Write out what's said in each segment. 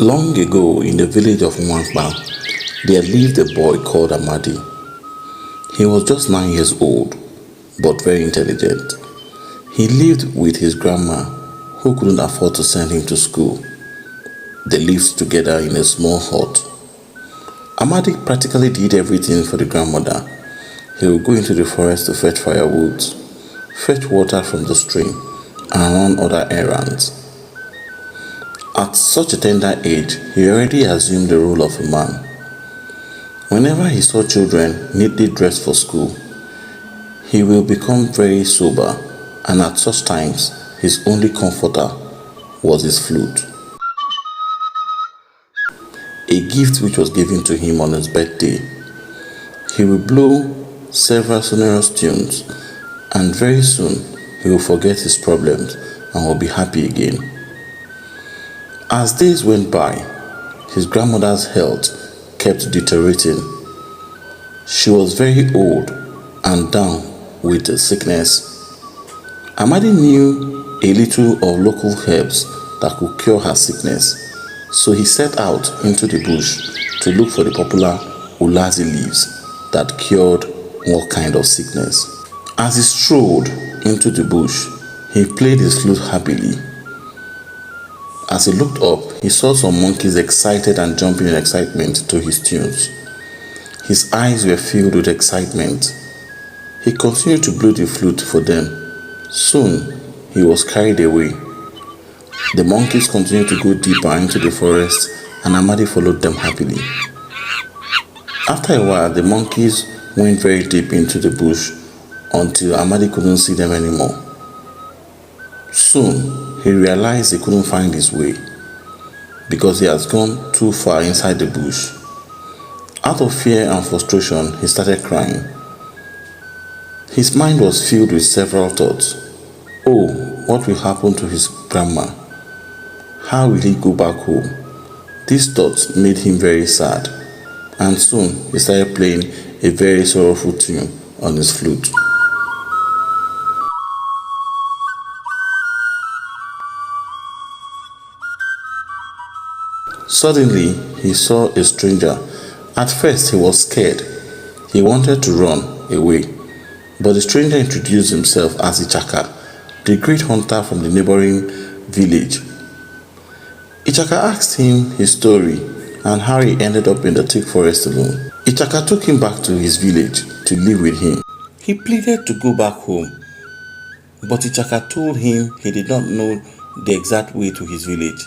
Long ago, in the village of Mwangba, there lived a boy called Amadi. He was just 9 years old, but very intelligent. He lived with his grandma, who couldn't afford to send him to school. They lived together in a small hut. Amadi practically did everything for the grandmother. He would go into the forest to fetch firewood, fetch water from the stream, and run other errands. At such a tender age, he already assumed the role of a man. Whenever he saw children neatly dressed for school, he will become very sober, and at such times, his only comforter was his flute, a gift which was given to him on his birthday. He will blow several sonorous tunes, and very soon he will forget his problems and will be happy again. As days went by, his grandmother's health kept deteriorating. She was very old and down with the sickness. Amadi knew a little of local herbs that could cure her sickness, so he set out into the bush to look for the popular ulazi leaves that cured all kind of sickness. As he strolled into the bush, he played his flute happily. As he looked up, he saw some monkeys excited and jumping in excitement to his tunes. His eyes were filled with excitement. He continued to blow the flute for them. Soon, he was carried away. The monkeys continued to go deeper into the forest, and Amadi followed them happily. After a while, the monkeys went very deep into the bush until Amadi couldn't see them anymore. Soon, he realized he couldn't find his way because he has gone too far inside the bush. Out of fear and frustration, he started crying. His mind was filled with several thoughts. Oh, what will happen to his grandma? How will he go back home? These thoughts made him very sad, and soon he started playing a very sorrowful tune on his flute. Suddenly, he saw a stranger. At first, he was scared. He wanted to run away, but the stranger introduced himself as Ichaka, the great hunter from the neighboring village. Ichaka asked him his story and how he ended up in the thick forest alone. Ichaka took him back to his village to live with him. He pleaded to go back home, but Ichaka told him he did not know the exact way to his village.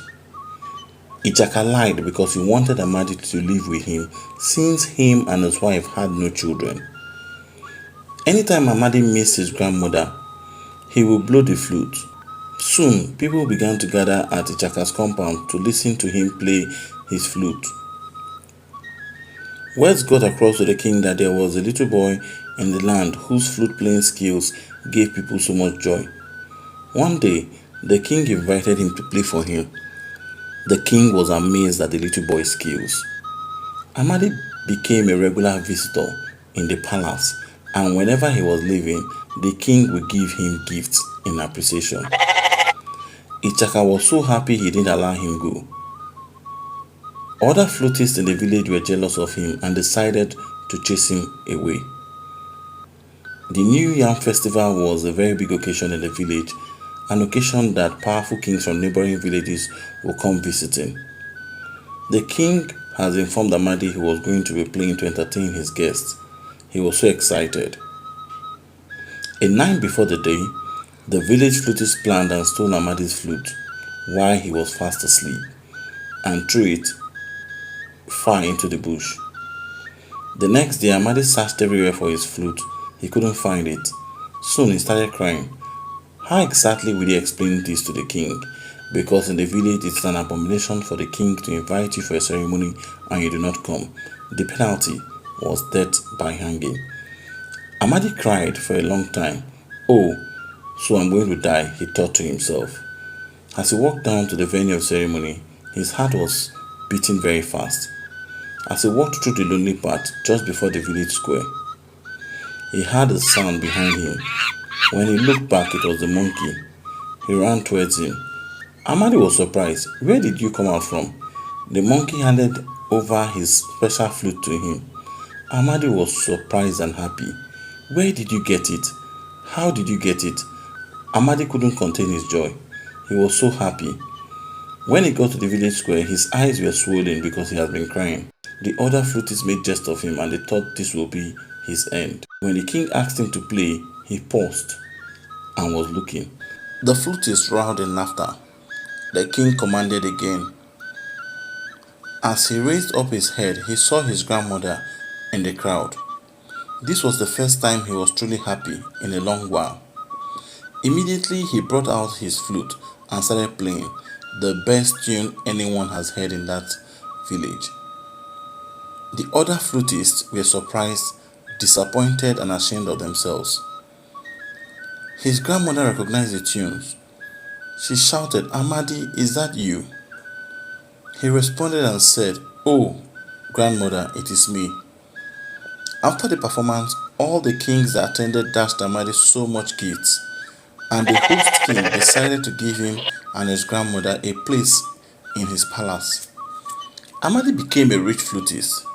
Ichaka lied because he wanted Amadi to live with him since him and his wife had no children. Anytime Amadi missed his grandmother, he would blow the flute. Soon, people began to gather at Ichaka's compound to listen to him play his flute. Words got across to the king that there was a little boy in the land whose flute playing skills gave people so much joy. One day, the king invited him to play for him. The king was amazed at the little boy's skills. Amadi became a regular visitor in the palace, and whenever he was leaving, the king would give him gifts in appreciation. Ichaka was so happy he didn't allow him go. Other flutists in the village were jealous of him and decided to chase him away. The New Yam Festival was a very big occasion in the village, an occasion that powerful kings from neighboring villages will come visiting. The king has informed Amadi he was going to be playing to entertain his guests. He was so excited. A night before the day, the village flutist planned and stole Amadi's flute while he was fast asleep and threw it far into the bush. The next day, Amadi searched everywhere for his flute. He couldn't find it. Soon he started crying. How exactly will he explain this to the king? Because in the village it's an abomination for the king to invite you for a ceremony and you do not come. The penalty was death by hanging. Amadi cried for a long time. Oh, so I'm going to die, he thought to himself. As he walked down to the venue of ceremony, his heart was beating very fast. As he walked through the lonely path just before the village square, he heard a sound behind him. When he looked back, it was the monkey. He ran towards him. Amadi was surprised. Where did you come out from? The monkey handed over his special flute to him. Amadi was surprised and happy. Where did you get it? How did you get it? Amadi couldn't contain his joy. He was so happy. When he got to the village square, his eyes were swollen because he had been crying. The other flutists made jest of him and they thought this would be his end. When the king asked him to play, he paused and was looking. The flutists roared in laughter. The king commanded again. As he raised up his head, he saw his grandmother in the crowd. This was the first time he was truly happy in a long while. Immediately, he brought out his flute and started playing, the best tune anyone has heard in that village. The other flutists were surprised, disappointed, and ashamed of themselves. His grandmother recognized the tunes. She shouted, "Amadi, is that you?" He responded and said, "Oh, grandmother, it is me." After the performance, all the kings that attended dashed Amadi so much gifts, and the host king decided to give him and his grandmother a place in his palace. Amadi became a rich flutist.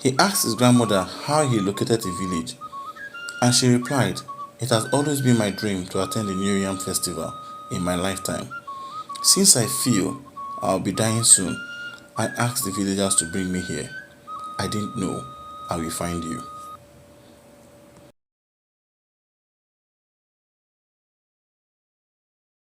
He asked his grandmother how he located the village, and she replied, "It has always been my dream to attend the New Yam festival in my lifetime. Since I feel I'll be dying soon, I asked the villagers to bring me here. I didn't know I will find you."